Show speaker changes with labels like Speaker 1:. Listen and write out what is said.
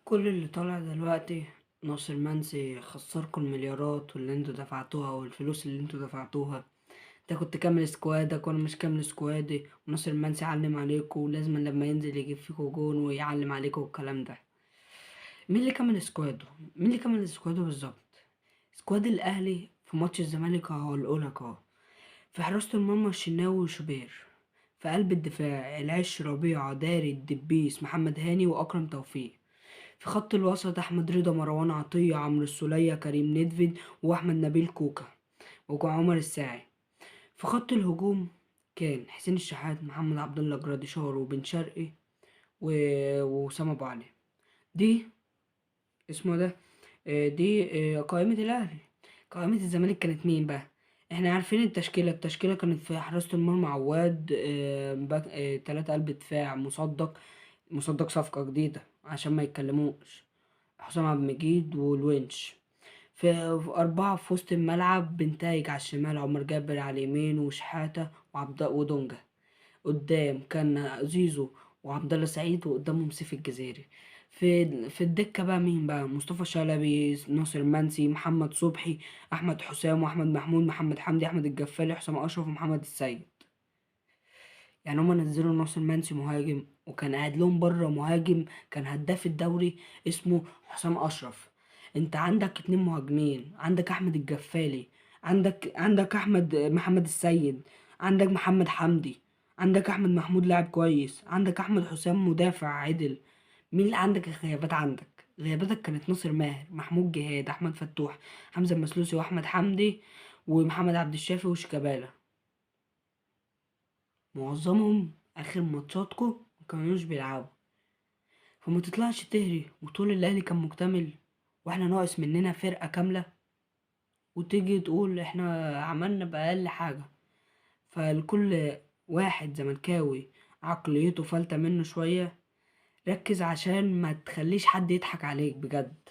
Speaker 1: كل اللي طالع دلوقتي ناصر منسي خسركم المليارات واللي انتوا دفعتوها والفلوس اللي انتوا دفعتوها. انت كنت كامل سكوادك وانا مش كامل سكوادي، وناصر منسي علم عليكم ولازم لما ينزل يجيب فيكم جون ويعلم عليكم والكلام ده. مين اللي كامل سكواده؟ مين اللي كامل سكواده بالظبط؟ سكواد الاهلي في ماتش الزمالك اهو، هقولك اهو. في حراسة المرمى الشناوي وشوبير. في قلب الدفاع العش ربيعة داري الدبيس محمد هاني واكرم توفيق. في خط الوسط احمد رضا مروان عطية عمرو السولية كريم ندفد واحمد نبيل كوكا وعمر الساعي. في خط الهجوم كان حسين الشحات محمد عبد الله جراديشار وبن شرقي وأسامة أبو علي. دي اسمه ده. دي قائمة الأهلي. قائمة الزمالك كانت مين بقى؟ احنا عارفين التشكيلة كانت في حراسة المرمى عواد، تلاتة قلب دفاع مصدق صفقة جديدة عشان ما يتكلموش، حسام عبد المجيد والونش. في أربعة في وسط الملعب بنتايج على الشمال، عمر جابر على اليمين وشحاتة وعبد ودونجا. قدام كان زيزو وعبد الله سعيد وقدامهم سيف الجزيري. في الدكة بقى مين بقى؟ مصطفى شلبي، ناصر منسي، محمد صبحي، أحمد حسام وأحمد محمود، محمد حمدي، أحمد الجفالي، حسام أشرف ومحمد السيد. يعني هما نزلوا ناصر منسي مهاجم وكان قاعد لهم بره مهاجم كان هداف الدوري اسمه حسام اشرف. انت عندك اتنين مهاجمين، عندك احمد الجفالي، عندك محمد السيد، عندك محمد حمدي، عندك احمد محمود لاعب كويس، عندك احمد حسام مدافع عدل. مين اللي عندك الغيابات؟ عندك غياباتك كانت ناصر ماهر، محمود جهاد، احمد فتوح، حمزة المسلوسي واحمد حمدي ومحمد عبد الشافي وشيكابالا. معظمهم اخر ماتشاتكو مكانوش بيلعبوا، فما تطلعش تهري وتقول الاهلي كان مكتمل واحنا ناقص مننا فرقة كاملة، وتيجي تقول احنا عملنا بأقل حاجة. فالكل واحد زملكاوي عقليته فلتة منه شوية، ركز عشان ما تخليش حد يضحك عليك بجد.